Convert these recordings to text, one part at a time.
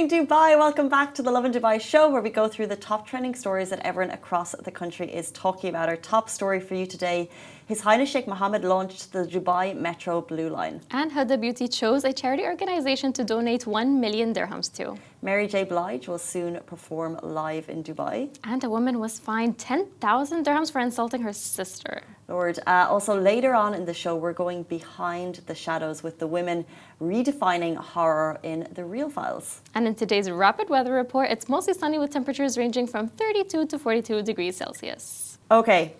morning, Dubai. Welcome back to the Lovin Dubai Show, where we go through the top trending stories that everyone across the country is talking about. Our top story for you today: His Highness Sheikh Mohammed launched the Dubai Metro Blue Line. And Huda Beauty chose a charity organization to donate 1 million dirhams to. Mary J. Blige will soon perform live in Dubai. And a woman was fined 10,000 dirhams for insulting her sister. Lord. Also, later on in the show, we're going behind the shadows with the women redefining horror in The Real Files. And in today's rapid weather report, it's mostly sunny with temperatures ranging from 32 to 42 degrees Celsius. Okay,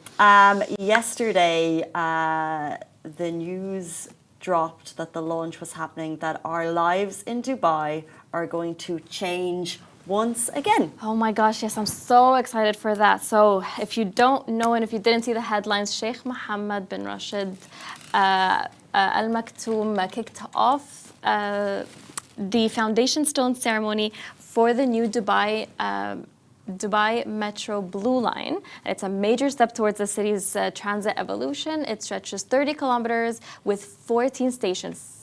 yesterday the news dropped that the launch was happening, that our lives in Dubai are going to change once again. Oh my gosh, yes, I'm so excited for that. So if you don't know and if you didn't see the headlines, Sheikh Mohammed bin Rashid Al Maktoum kicked off the foundation stone ceremony for the new Dubai Metro Blue Line. It's a major step towards the city's transit evolution. It stretches 30 kilometers with 14 stations,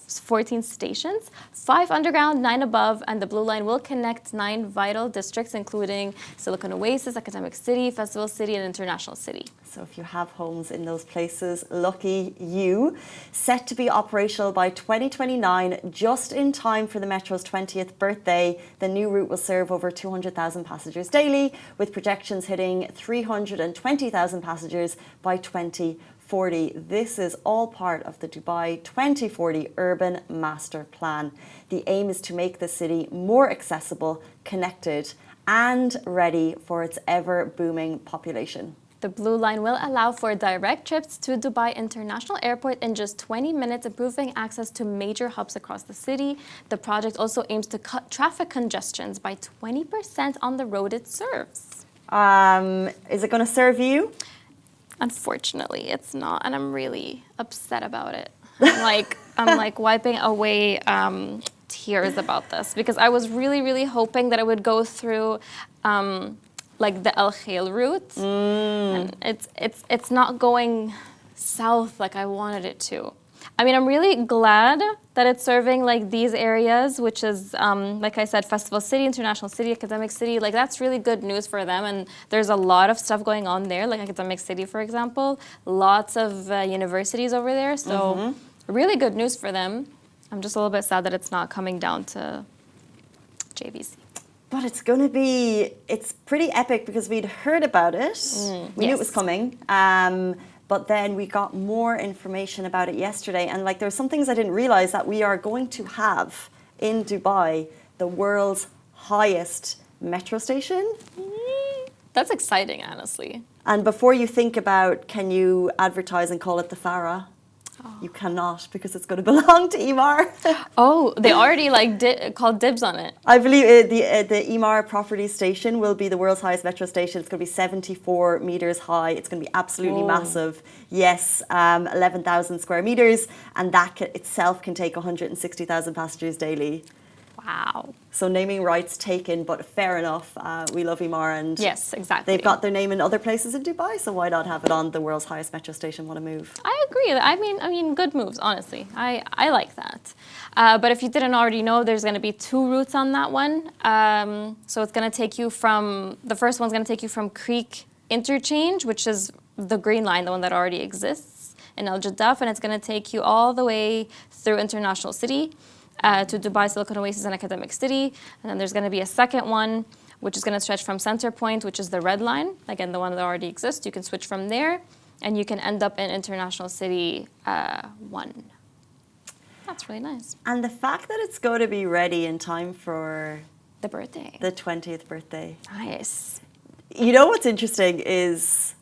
5 underground, 9 above, and the Blue Line will connect 9 vital districts, including Silicon Oasis, Academic City, Festival City, and International City. So if you have homes in those places, lucky you. Set to be operational by 2029, just in time for the Metro's 20th birthday. The new route will serve over 200,000 passengers daily, with projections hitting 320,000 passengers by 2040. This is all part of the Dubai 2040 Urban Master Plan. The aim is to make the city more accessible, connected, and ready for its ever-booming population. The Blue Line will allow for direct trips to Dubai International Airport in just 20 minutes, improving access to major hubs across the city. The project also aims to cut traffic congestions by 20% on the road it serves. Is it going to serve you? Unfortunately, it's not, and I'm really upset about it. I'm like wiping away tears about this, because I was really hoping that it would go through like the Al Khail route, and it's not going south like I wanted it to. I mean, I'm really glad that it's serving like these areas, which is, like I said, Festival City, International City, Academic City. Like, that's really good news for them. And there's a lot of stuff going on there, like Academic City, for example. Lots of universities over there. So really good news for them. I'm just a little bit sad that it's not coming down to JVC. But it's going to be, it's pretty epic, because we'd heard about it. We knew it was coming. But then we got more information about it yesterday. And like, there were some things I didn't realize, that we are going to have in Dubai the world's highest metro station. That's exciting, honestly. And before you think about, can you advertise and call it the Farah? You cannot, because it's going to belong to Emaar. Oh, they already like called dibs on it. I believe the Emaar property station will be the world's highest metro station. It's going to be 74 meters high. It's going to be absolutely massive. Yes, 11,000 square meters, and that itself can take 160,000 passengers daily. Wow. So naming rights taken, but fair enough. We love Emaar, and yes, exactly. They've got their name in other places in Dubai, so why not have it on the world's highest metro station? What a move. I agree. I mean, good moves, honestly. I like that. But if you didn't already know, there's going to be 2 routes on that one. So it's going to take you from, the first one's going to take you from Creek Interchange, which is the green line, the one that already exists in Al Jaddaf, and it's going to take you all the way through International City, to Dubai, Silicon Oasis, and Academic City. And then there's going to be a second one, which is going to stretch from Center Point, which is the red line. Again, the one that already exists. You can switch from there, and you can end up in International City 1. That's really nice. And the fact that it's going to be ready in time for the birthday, the 20th birthday. Nice. You know what's interesting is,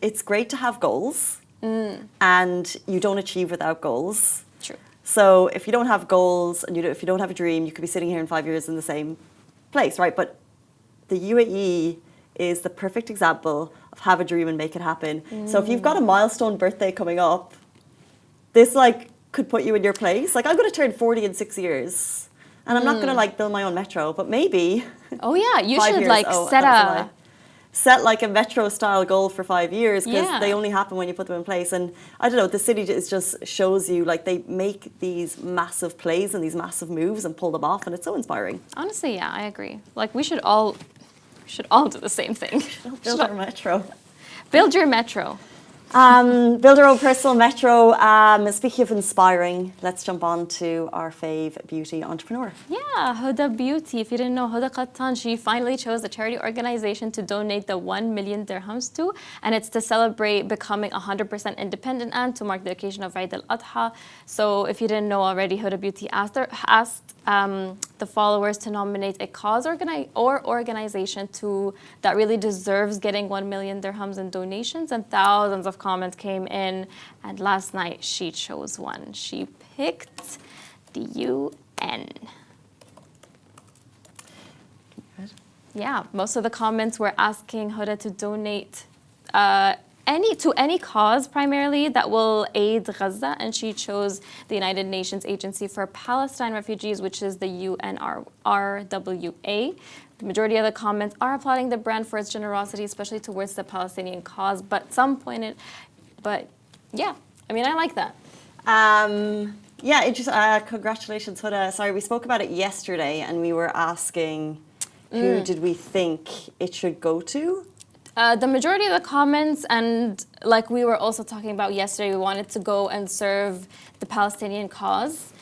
it's great to have goals, and you don't achieve without goals. True. So if you don't have goals, and if you don't have a dream, you could be sitting here in 5 years in the same place, right? But the UAE is the perfect example of have a dream and make it happen. So if you've got a milestone birthday coming up, this like could put you in your place. Like, I'm going to turn 40 in 6 years, and I'm not going to like build my own metro, but maybe. Oh yeah, you should years, like set a set like a metro style goal for 5 years, because Yeah. they only happen when you put them in place. And I don't know, the city just shows you, like, they make these massive plays and these massive moves and pull them off, and it's so inspiring. Honestly, yeah, I agree. Like we should all do the same thing. Build our metro. Build your metro. Build our own personal metro. Speaking of inspiring, let's jump on to our fave beauty entrepreneur. Yeah, Huda Beauty. If you didn't know, Huda Qattan, she finally chose the charity organization to donate the 1 million dirhams to, and it's to celebrate becoming 100% independent and to mark the occasion of Eid al-Adha. So if you didn't know already, Huda Beauty asked the followers to nominate a cause or organization that really deserves getting 1 million dirhams in donations, and thousands of comments came in, and last night she chose one. She picked the UN. Good. Yeah, most of the comments were asking Huda to donate any cause primarily that will aid Gaza, and she chose the United Nations Agency for Palestine Refugees, which is the UNRWA. The majority of the comments are applauding the brand for its generosity, especially towards the Palestinian cause. But yeah, I mean, I like that. Yeah, congratulations, Huda. Sorry, we spoke about it yesterday, and we were asking who did we think it should go to? The majority of the comments, and like we were also talking about yesterday, we wanted to go and serve the Palestinian cause.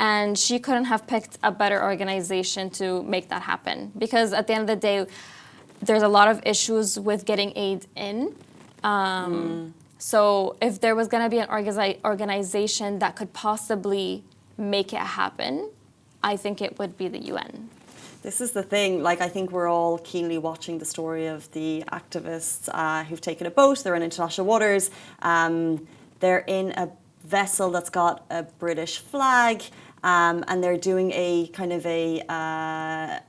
And she couldn't have picked a better organization to make that happen. Because at the end of the day, there's a lot of issues with getting aid in. So if there was going to be an organization that could possibly make it happen, I think it would be the UN. This is the thing, like, I think we're all keenly watching the story of the activists who've taken a boat. They're in international waters. They're in a vessel that's got a British flag, and they're doing a kind of a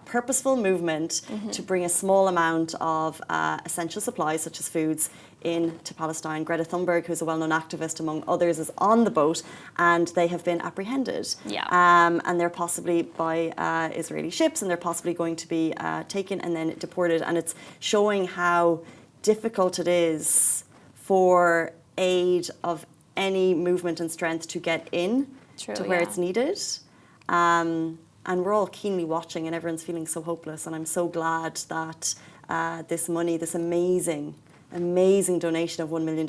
purposeful movement to bring a small amount of essential supplies, such as foods, into Palestine. Greta Thunberg, who's a well-known activist among others, is on the boat, and they have been apprehended. Yeah. And they're possibly by Israeli ships, and they're possibly going to be taken and then deported. And it's showing how difficult it is for aid of any movement and strength to get in to where it's needed. And we're all keenly watching, and everyone's feeling so hopeless. And I'm so glad that this money, this amazing donation of $1 million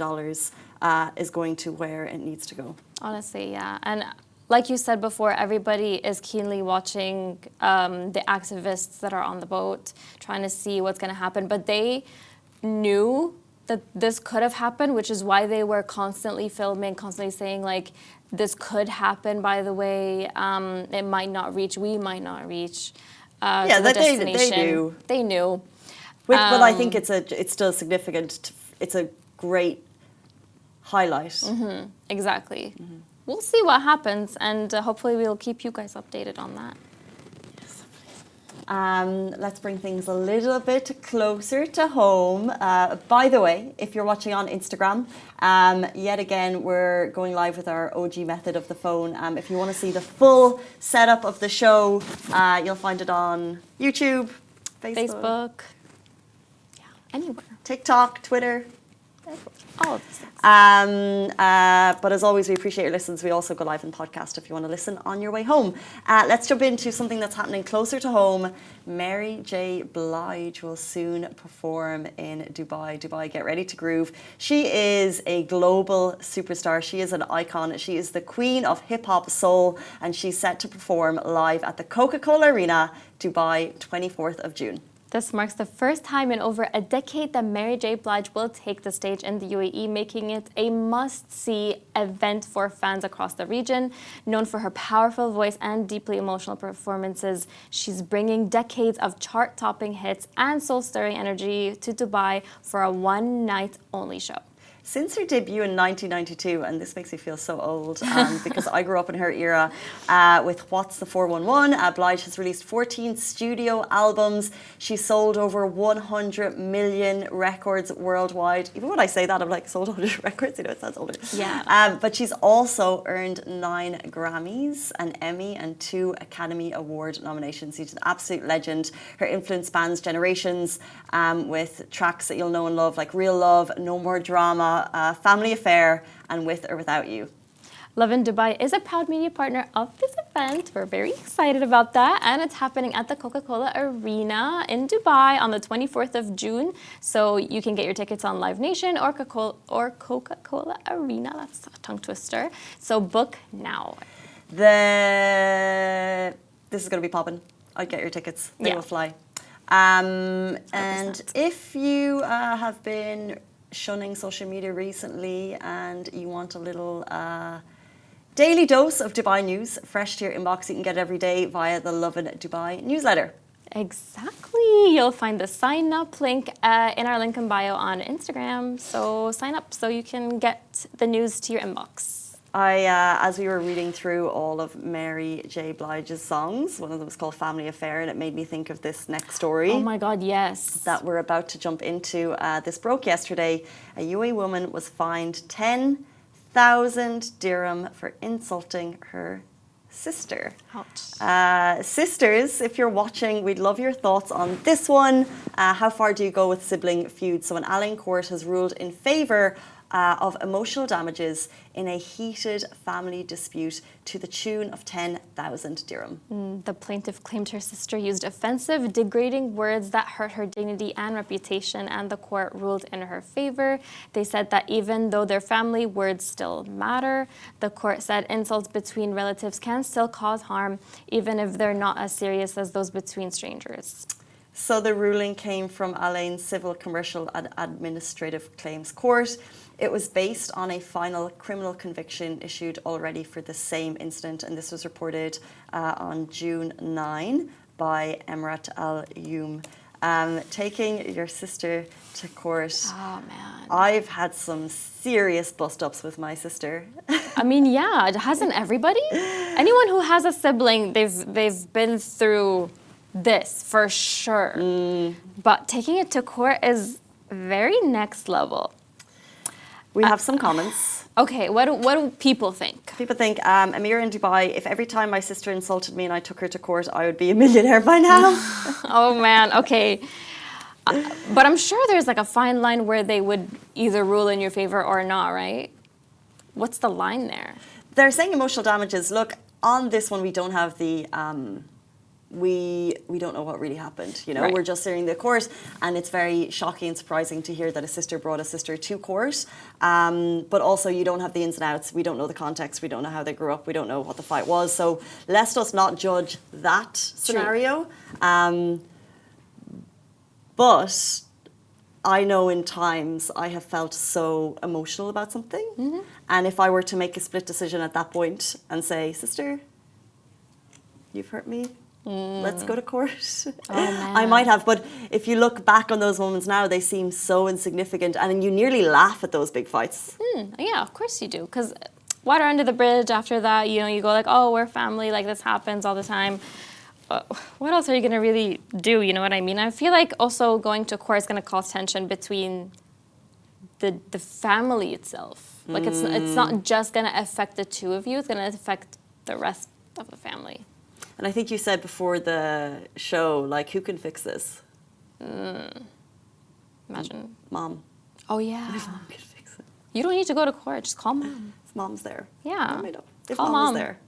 is going to where it needs to go. Honestly, yeah. And like you said before, everybody is keenly watching the activists that are on the boat, trying to see what's going to happen. But they knew that this could have happened, which is why they were constantly filming, constantly saying, like, this could happen, by the way. It might not reach, we might not reach to the destination. They knew. But I think it's still significant. It's a great highlight. Exactly. We'll see what happens, and hopefully we'll keep you guys updated on that. Let's bring things a little bit closer to home. By the way, if you're watching on Instagram, yet again, we're going live with our OG method of the phone. If you want to see the full setup of the show, you'll find it on YouTube, Facebook. Yeah, anywhere. TikTok, Twitter. All of these things. But as always, we appreciate your listens. We also go live in podcast if you want to listen on your way home. Let's jump into something that's happening closer to home. Mary J. Blige will soon perform in Dubai. Dubai, get ready to groove. She is a global superstar. She is an icon. She is the queen of hip-hop soul, and she's set to perform live at the Coca-Cola Arena, Dubai, 24th of June. This marks the first time in over a decade that Mary J. Blige will take the stage in the UAE, making it a must-see event for fans across the region. Known for her powerful voice and deeply emotional performances, she's bringing decades of chart-topping hits and soul-stirring energy to Dubai for a one-night-only show. Since her debut in 1992, and this makes me feel so old because I grew up in her era with What's the 411. Blige has released 14 studio albums. She sold over 100 million records worldwide. Even when I say that, I'm like, sold 100 records, you know, it sounds older. Yeah. But she's also earned 9 Grammys, an Emmy, and 2 Academy Award nominations. She's an absolute legend. Her influence spans generations with tracks that you'll know and love, like Real Love, No More Drama, Family Affair, and With or Without You. Lovin Dubai is a proud media partner of this event. We're very excited about that. And it's happening at the Coca-Cola Arena in Dubai on the 24th of June. So you can get your tickets on Live Nation or Coca-Cola Arena. That's a tongue twister. So book now. This is going to be popping. I'd get your tickets. They will fly. And if you have been shunning social media recently and you want a little daily dose of Dubai news fresh to your inbox, you can get it every day via the Lovin Dubai newsletter. Exactly. You'll find the sign up link in our link in bio on Instagram. So sign up so you can get the news to your inbox. As we were reading through all of Mary J. Blige's songs, one of them was called Family Affair, and it made me think of this next story. Oh my God, yes. That we're about to jump into. This broke yesterday. A UAE woman was fined 10,000 dirham for insulting her sister. Ouch. Sisters, if you're watching, we'd love your thoughts on this one. How far do you go with sibling feuds? So an Allen court has ruled in favour of emotional damages in a heated family dispute to the tune of 10,000 dirham. The plaintiff claimed her sister used offensive, degrading words that hurt her dignity and reputation, and the court ruled in her favor. They said that even though they're family, words still matter. The court said insults between relatives can still cause harm, even if they're not as serious as those between strangers. So the ruling came from Alain's Civil, Commercial and Administrative Claims Court. It was based on a final criminal conviction issued already for the same incident, and this was reported on June 9 by Emirat Al-Youm. Taking your sister to court. Oh, man. I've had some serious bust-ups with my sister. I mean, yeah, hasn't everybody? Anyone who has a sibling, they've been through this for sure. But taking it to court is very next level. We have some comments. Okay, what do people think? People think, Amira in Dubai, if every time my sister insulted me and I took her to court, I would be a millionaire by now. Oh, man, okay. But I'm sure there's like a fine line where they would either rule in your favor or not, right? What's the line there? They're saying emotional damages. Look, on this one, we don't have the... We don't know what really happened, you know. Right. We're just hearing the court, and it's very shocking and surprising to hear that a sister brought a sister to court. But also, you don't have the ins and outs. We don't know the context. We don't know how they grew up. We don't know what the fight was. So let's just not judge that scenario. But I know in times I have felt so emotional about something, and if I were to make a split decision at that point and say, sister, you've hurt me, let's go to court. Oh, man. I might have, but if you look back on those moments now, they seem so insignificant, and you nearly laugh at those big fights. Yeah, of course you do, because water under the bridge after that, you know, you go like, oh, we're family, like this happens all the time. What else are you going to really do, you know what I mean? I feel like also going to court is going to cause tension between the family itself. Like it's not just going to affect the two of you, it's going to affect the rest of the family. And I think you said before the show, like, who can fix this? Imagine. Mom. Oh, yeah. Mom can fix it. You don't need to go to court. Just call mom. If mom's there. Yeah. If Call mom is mom. there.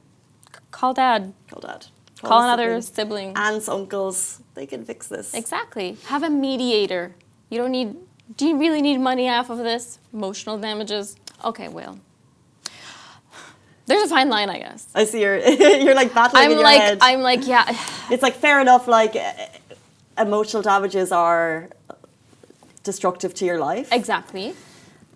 Call dad. Call dad. Call a another sibling. Aunts, uncles, they can fix this. Exactly. Have a mediator. You don't need... Do you really need money off of this? Emotional damages? Okay, well... There's a fine line, I guess. I see you're like battling in your head. I'm like, yeah. It's like fair enough, like emotional damages are destructive to your life. Exactly.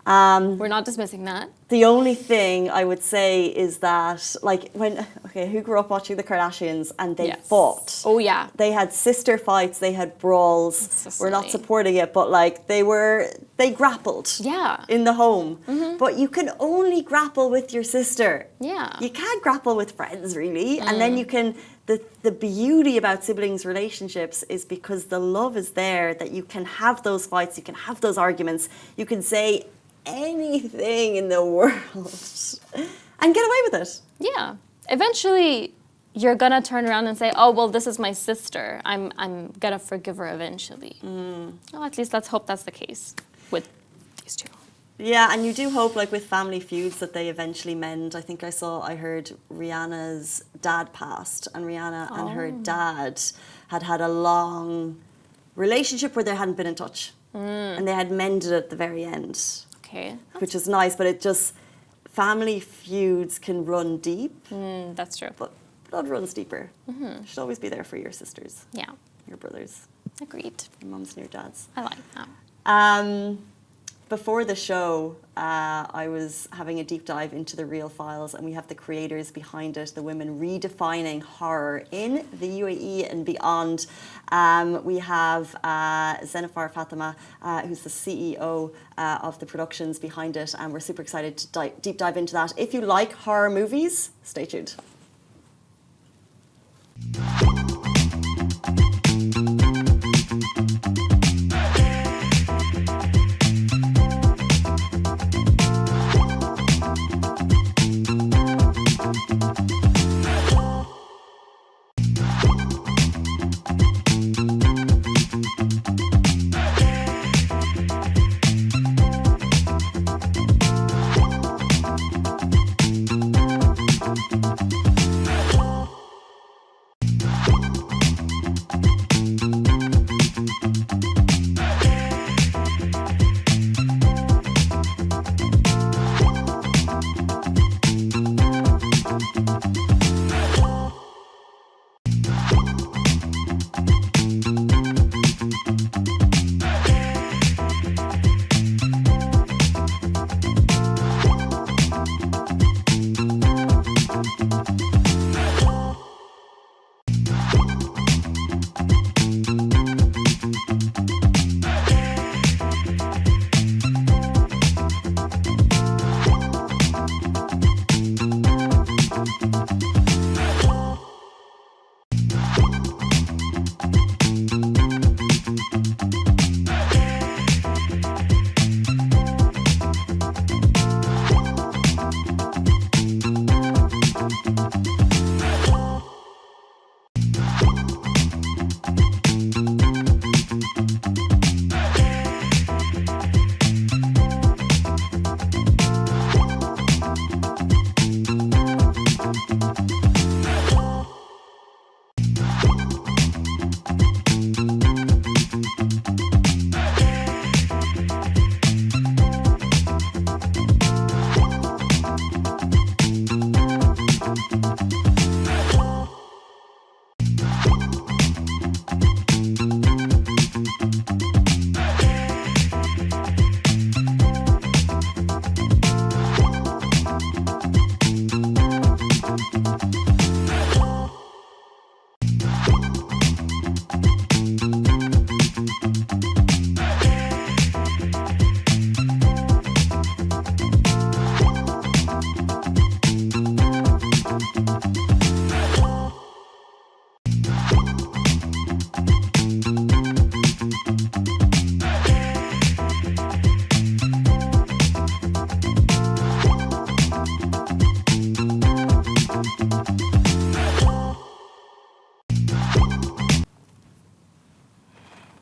We're not dismissing that. The only thing I would say is that, like, when okay, who grew up watching the Kardashians and they Yes. fought? Oh yeah. They had sister fights, they had brawls. So We're not silly. supporting it, but like they grappled Yeah. in the home. But you can only grapple with your sister. Yeah. You can't grapple with friends really. And then you can the beauty about siblings relationships is because the love is there that you can have those fights, you can have those arguments, you can say anything in the world and get away with it. Yeah. Eventually, you're gonna turn around and say, "Oh, well, this is my sister. I'm gonna forgive her eventually." Well, at least let's hope that's the case with these two. Yeah, and you do hope, like with family feuds, that they eventually mend. I think I heard Rihanna's dad passed, and Rihanna and her dad had a long relationship where they hadn't been in touch, and they had mended at the very end, Okay. which is nice. But it just family feuds can run deep, That's true. but blood runs deeper. You should always be there for your sisters, Yeah. your brothers, Agreed. your mums and your dads. I like that. Before the show, I was having a deep dive into the Real Files, and we have the creators behind it, the women redefining horror in the UAE and beyond. We have Zenifar Fatima, who's the CEO of the productions behind it, and we're super excited to deep dive into that. If you like horror movies, stay tuned.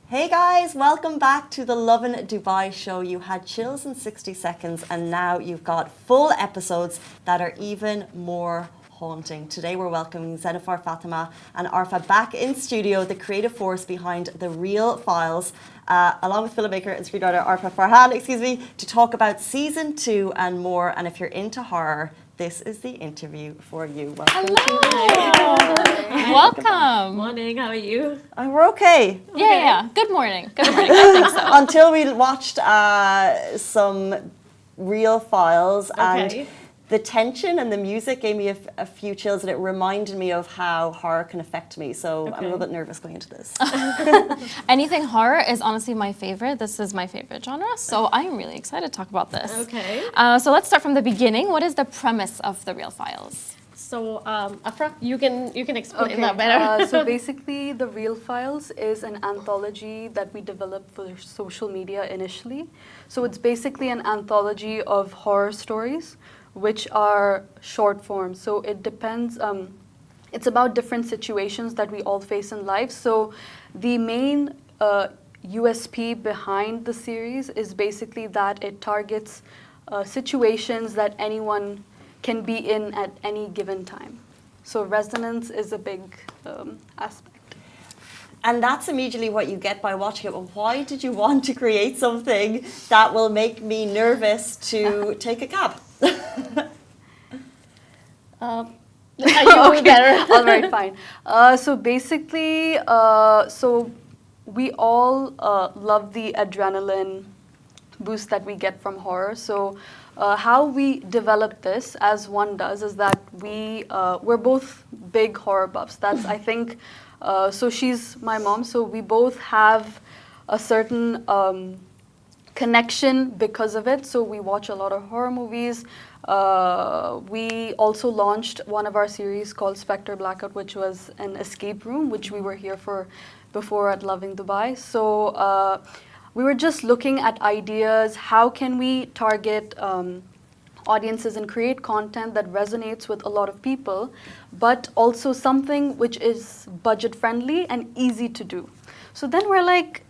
Hey guys, welcome back to the Lovin Dubai Show. You had chills in 60 seconds and now you've got full episodes that are even more haunting. Today we're welcoming Zenifar Fatima and Arfa back in studio, the creative force behind The Real Files, along with filmmaker and screenwriter Arfa Farhan, to talk about season 2 and more. And if you're into horror, this is the interview for you. Welcome. Hello. Welcome. Morning, how are you? We're okay. Yeah. Good morning. Good morning. I think so. Until we watched some Real Files, Okay. and the tension and the music gave me a few chills, and it reminded me of how horror can affect me. So I'm a little bit nervous going into this. Anything horror is honestly my favorite. This is my favorite genre, so I'm really excited to talk about this. Okay. So let's start from the beginning. What is the premise of The Real Files? So, Afra, you can explain that better. So basically, The Real Files is an anthology that we developed for social media initially. So it's basically an anthology of horror stories, which are short form. So it depends, it's about different situations that we all face in life. So the main USP behind the series is basically that it targets situations that anyone can be in at any given time. So resonance is a big aspect. And that's immediately what you get by watching it. But why did you want to create something that will make me nervous to take a cab? You better. All right, fine. So basically, so we all love the adrenaline boost that we get from horror. So how we develop this, as one does, is that we're both big horror buffs. That's, I think, so she's my mom, so we both have a certain connection because of it. So we watch a lot of horror movies. We also launched one of our series called Spectre Blackout, which was an escape room, which we were here for before at Lovin Dubai. So we were just looking at ideas. How can we target audiences and create content that resonates with a lot of people, but also something which is budget friendly and easy to do. So then we're like,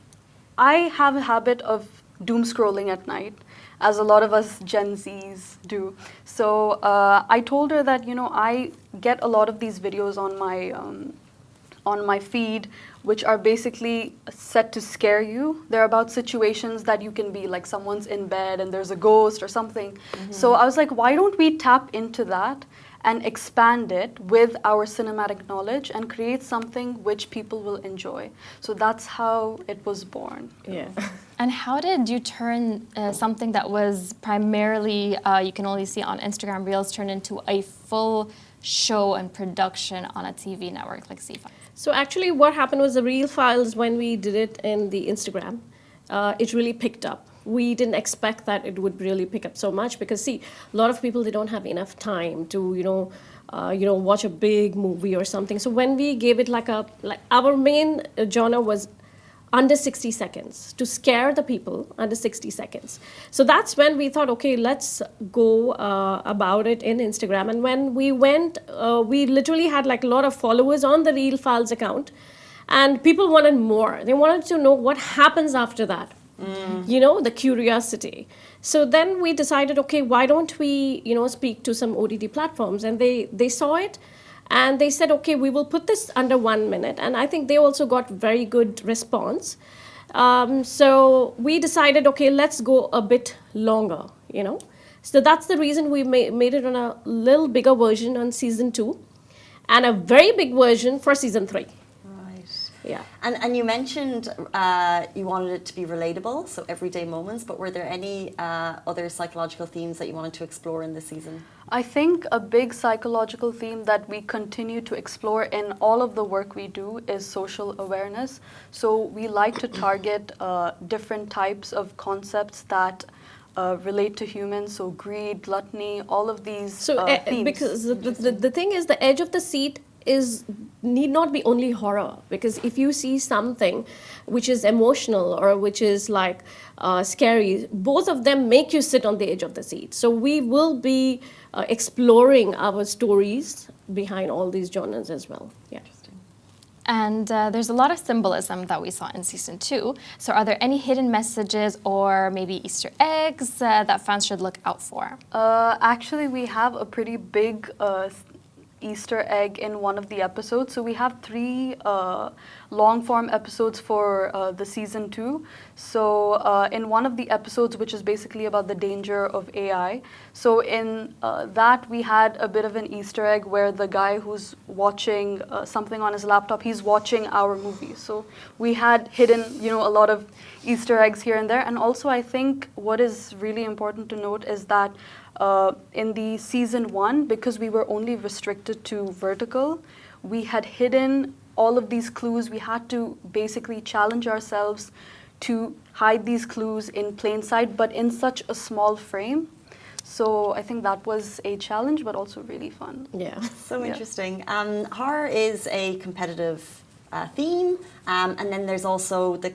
I have a habit of doom scrolling at night, as a lot of us Gen Zs do. So I told her that, you know, I get a lot of these videos on my feed, which are basically set to scare you. They're about situations that you can be, like someone's in bed and there's a ghost or something. Mm-hmm. So I was like, why don't we tap into that and expand it with our cinematic knowledge and create something which people will enjoy. So that's how it was born. Yeah. And how did you turn something that was primarily, you can only see on Instagram Reels, turn into a full show and production on a TV network like C5? So actually what happened was The Real Files, when we did it in the Instagram, it really picked up. We didn't expect that it would really pick up so much because, see, a lot of people, they don't have enough time to, watch a big movie or something. So when we gave it like our main genre was under 60 seconds, to scare the people under 60 seconds. So that's when we thought, okay, let's go about it in Instagram. And when we went, we literally had like a lot of followers on the Real Files account, and people wanted more. They wanted to know what happens after that. The curiosity. So then we decided, okay, why don't we, speak to some OTT platforms? And they saw it, and they said, okay, we will put this under 1 minute. And I think they also got very good response. So we decided, okay, let's go a bit longer, So that's the reason we made it on a little bigger version on season 2 and a very big version for season 3. Yeah. And you mentioned you wanted it to be relatable, so everyday moments, but were there any other psychological themes that you wanted to explore in this season? I think a big psychological theme that we continue to explore in all of the work we do is social awareness. So we like to target different types of concepts that relate to humans, so greed, gluttony, all of these themes. Because the thing is, the edge of the seat need not be only horror, because if you see something which is emotional or which is like scary, both of them make you sit on the edge of the seat. So we will be exploring our stories behind all these genres as well. Yeah. And there's a lot of symbolism that we saw in season 2. So are there any hidden messages or maybe Easter eggs that fans should look out for? Actually, we have a pretty big Easter egg in one of the episodes. So we have 3 long form episodes for the season 2. So in one of the episodes, which is basically about the danger of AI, so in that we had a bit of an Easter egg where the guy who's watching something on his laptop, he's watching our movie. So we had hidden, a lot of Easter eggs here and there. And also I think what is really important to note is that in the season 1, because we were only restricted to vertical, we had hidden all of these clues. We had to basically challenge ourselves to hide these clues in plain sight, but in such a small frame. So I think that was a challenge, but also really fun. Yeah. So interesting. Horror is a competitive theme, and then there's also the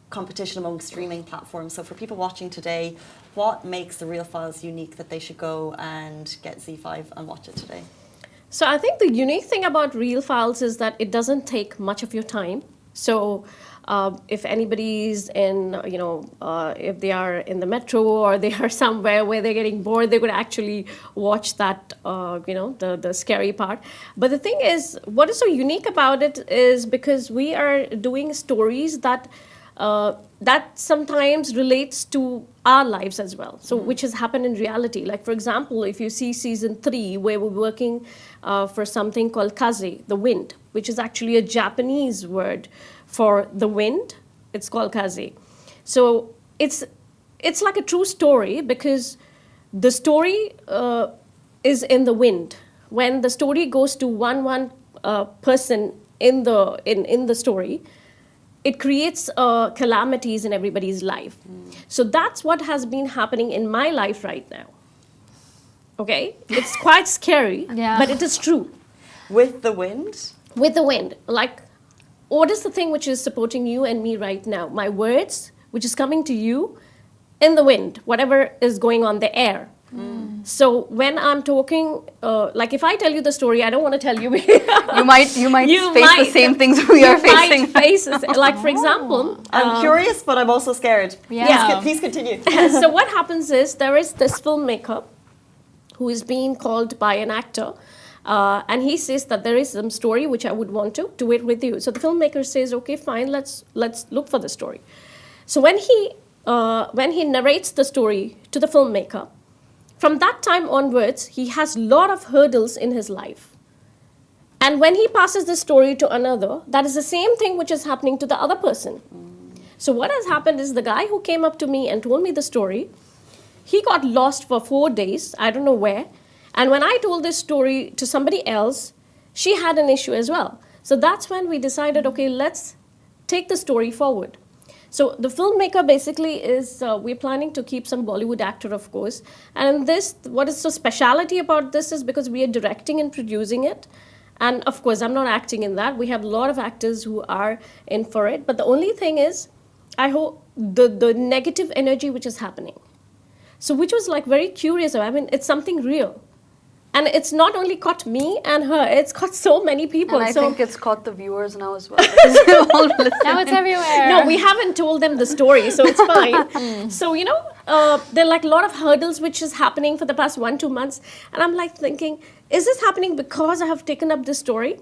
competition among streaming platforms. So for people watching today, what makes The Real Files unique that they should go and get Z5 and watch it today? So I think the unique thing about Real Files is that it doesn't take much of your time. So if anybody's in, if they are in the metro or they are somewhere where they're getting bored, they could actually watch that, the scary part. But the thing is, what is so unique about it is because we are doing stories that sometimes relates to our lives as well. So which has happened in reality. Like for example, if you see season 3, where we're working for something called kaze, the wind, which is actually a Japanese word for the wind. It's called kaze. So it's like a true story because the story is in the wind. When the story goes to one person in the story, it creates calamities in everybody's life. So that's what has been happening in my life right now. Okay? It's quite scary, but it is true. With the wind? With the wind. Like, what is the thing which is supporting you and me right now? My words, which is coming to you in the wind, whatever is going on the air. So when I'm talking, like if I tell you the story, I don't want to tell you. You might face the same things we are facing. Like for example, I'm curious, but I'm also scared. Yeah. Please continue. So what happens is there is this filmmaker who is being called by an actor, and he says that there is some story which I would want to do it with you. So the filmmaker says, okay, fine, let's look for the story. So when he narrates the story to the filmmaker, from that time onwards, he has a lot of hurdles in his life. And when he passes the story to another, that is the same thing which is happening to the other person. So what has happened is the guy who came up to me and told me the story, he got lost for 4 days, I don't know where. And when I told this story to somebody else, she had an issue as well. So that's when we decided, okay, let's take the story forward. So the filmmaker basically is, we're planning to keep some Bollywood actor, of course. And this, what is so speciality about this is because we are directing and producing it. And of course, I'm not acting in that. We have a lot of actors who are in for it. But the only thing is, I hope the negative energy which is happening. So which was like very curious. I mean, it's something real. And it's not only caught me and her, it's caught so many people. And I think it's caught the viewers now as well. Now it's everywhere. No, we haven't told them the story, so it's fine. So, there are like a lot of hurdles which is happening for the past 1-2 months. And I'm like thinking, is this happening because I have taken up this story?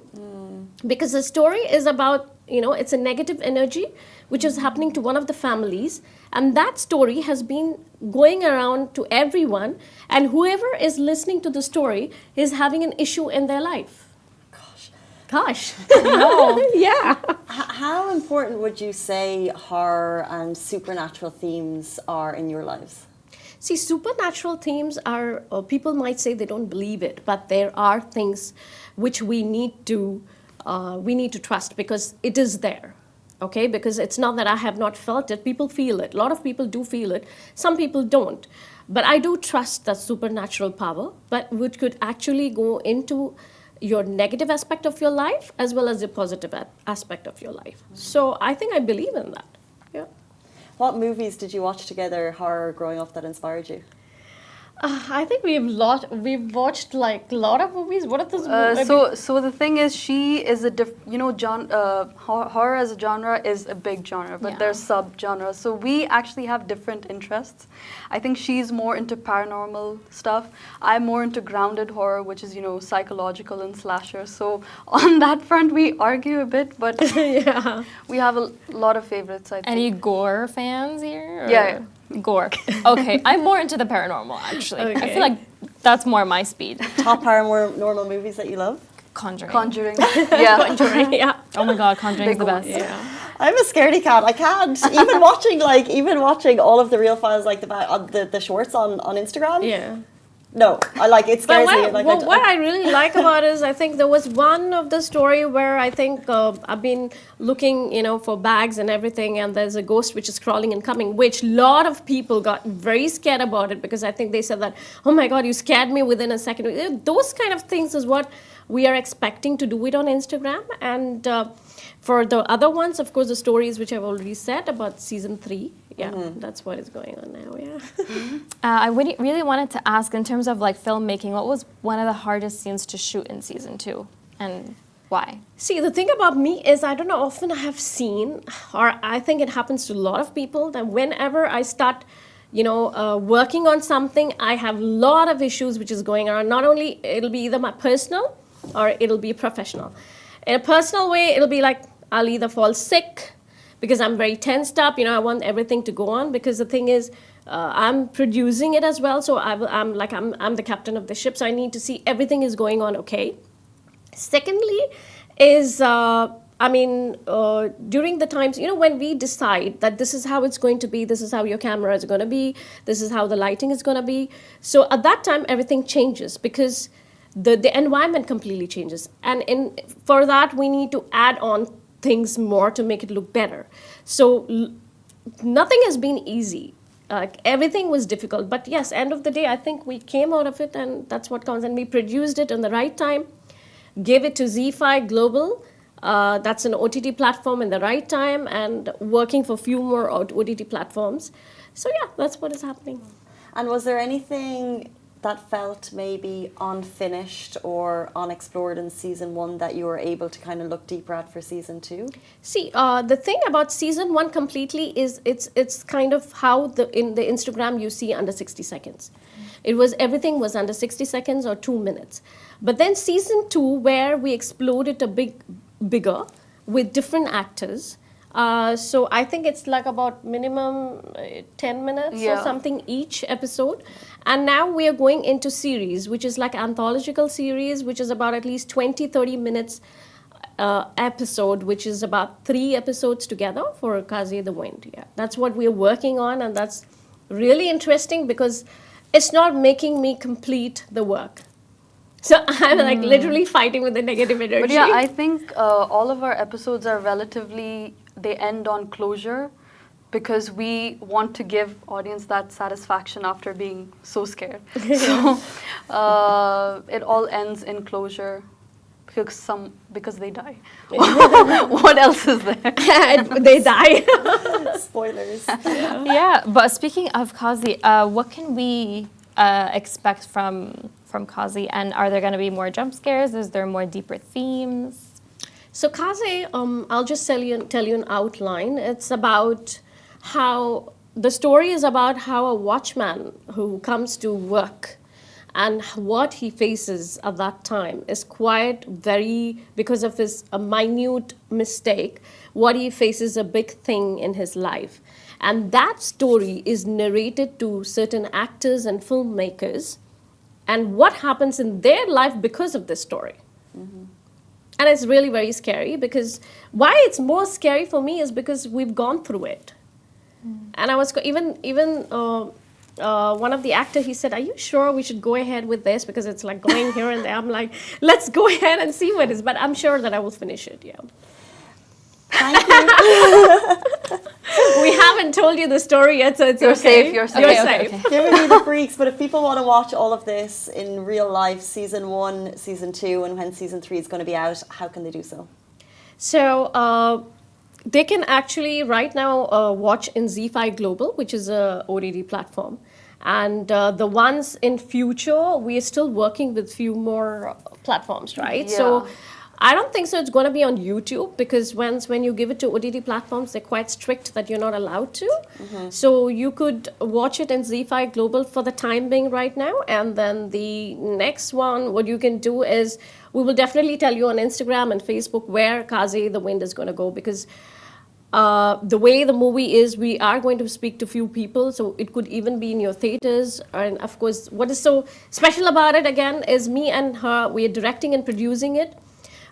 Because the story is about, it's a negative energy which is happening to one of the families. And that story has been going around to everyone. And whoever is listening to the story is having an issue in their life. Gosh. No. Yeah. How important would you say horror and supernatural themes are in your lives? See, supernatural themes are, people might say they don't believe it, but there are things which we need to trust because it is there. Okay, because it's not that I have not felt it. People feel it. A lot of people do feel it. Some people don't. But I do trust that supernatural power, but which could actually go into your negative aspect of your life as well as the positive aspect of your life. So I think I believe in that. Yeah. What movies did you watch together, horror, growing up that inspired you? I think we've watched like a lot of movies. What are those? So the thing is, she is a horror as a genre is a big genre, but there's sub-genres. So we actually have different interests. I think she's more into paranormal stuff. I'm more into grounded horror, which is psychological and slasher. So on that front, we argue a bit, but Yeah. we have a lot of favorites. I think. Any gore fans here? Or? Yeah. Gore. Okay, I'm more into the paranormal, actually. I Okay. feel like that's more my speed. Top paranormal movies that you love? Conjuring. Conjuring. Yeah. Conjuring, yeah. Oh my god, Conjuring is Big the one. best. Yeah. I'm a scaredy cat. I can't. Even watching all of the Real Files, like the shorts on Instagram. Yeah. No, I like it. But Scares me. Like, what I really like about it is I think there was one of the story where I think I've been looking, for bags and everything, and there's a ghost which is crawling and coming, which a lot of people got very scared about it because I think they said that, oh my God, you scared me within a second. Those kind of things is what we are expecting to do it on Instagram. And for the other ones, of course, the stories which I've already said about season 3. Yeah, that's what is going on now, yeah. I really wanted to ask, in terms of like filmmaking, what was one of the hardest scenes to shoot in season 2, and why? See, the thing about me is I don't know, often I have seen, or I think it happens to a lot of people, that whenever I start, working on something, I have a lot of issues which is going around. Not only, it'll be either my personal or it'll be professional. In a personal way, it'll be like I'll either fall sick, because I'm very tensed up, I want everything to go on, because the thing is, I'm producing it as well, so I'm the captain of the ship, so I need to see everything is going on okay. Secondly is, during the times, when we decide that this is how it's going to be, this is how your camera is going to be, this is how the lighting is going to be, so at that time, everything changes, because the environment completely changes, and for that, we need to add on things more to make it look better. So nothing has been easy. Everything was difficult. But yes, end of the day, I think we came out of it, and that's what counts. And we produced it in the right time, gave it to ZEE5 Global. That's an OTT platform in the right time, and working for a few more OTT platforms. So yeah, that's what is happening. And was there anything that felt maybe unfinished or unexplored in season 1 that you were able to kind of look deeper at for season 2? See, the thing about season 1 completely is it's kind of how in the Instagram you see under 60 seconds. Everything was under 60 seconds or 2 minutes. But then season 2, where we explored it bigger with different actors. So I think it's like about minimum 10 minutes or something each episode. And now we are going into series, which is like anthological series, which is about at least 20-30 minutes episode, which is about 3 episodes together for Kazi the Wind. Yeah, that's what we are working on, and that's really interesting because it's not making me complete the work. So I'm like literally fighting with the negative energy. But yeah, I think all of our episodes are they end on closure, because we want to give audience that satisfaction after being so scared. So it all ends in closure because they die. What else is there? They die. Spoilers. Yeah, but speaking of Kazi, what can we expect from Kazi, and are there going to be more jump scares? Is there more deeper themes? So Kazi, I'll just tell you an outline. It's about how the story is about how a watchman who comes to work and what he faces at that time is quite because of a minute mistake, what he faces a big thing in his life. And that story is narrated to certain actors and filmmakers, and what happens in their life because of this story. Mm-hmm. And it's really very scary, because why it's more scary for me is because we've gone through it. And I was one of the actors, he said, are you sure we should go ahead with this? Because it's like going here and there. I'm like, let's go ahead and see what it is. But I'm sure that I will finish it, yeah. Thank you. We haven't told you the story yet, so it's You're okay. safe, you're safe. You're Okay, safe. okay. Giving me the freaks, but if people want to watch all of this in real life, season 1, season 2, and when season 3 is going to be out, how can they do so? So they can actually right now watch in ZEE5 Global, which is a OTT platform. And the ones in future, we are still working with few more platforms, right? Yeah. So I don't think so it's going to be on YouTube, because when you give it to OTT platforms, they're quite strict that you're not allowed to. Mm-hmm. So you could watch it in ZEE5 Global for the time being right now. And then the next one, what you can do is, we will definitely tell you on Instagram and Facebook where Kazi the Wind is going to go, because the way the movie is, we are going to speak to few people, so it could even be in your theaters. And of course, what is so special about it again is me and her, we are directing and producing it.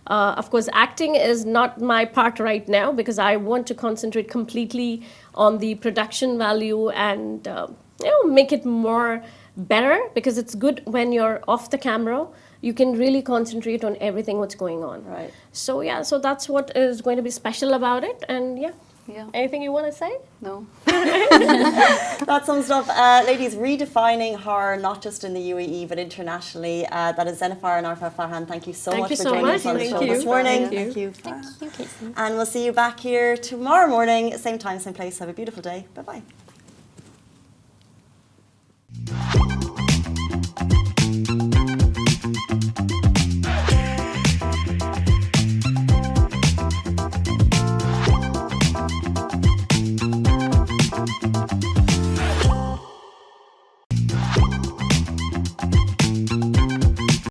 Of course, acting is not my part right now because I want to concentrate completely on the production value and make it more better, because it's good when you're off the camera. You can really concentrate on everything what's going on. Right. So yeah, so that's what is going to be special about it. And yeah. Yeah. Anything you want to say? No. That sums it up. Ladies, redefining horror, not just in the UAE, but internationally. That is Zenifar and Arfa Farhan. Thank you so much for joining us on the show this morning. Thank you. Thank you, Casey. And we'll see you back here tomorrow morning, same time, same place. Have a beautiful day. Bye-bye.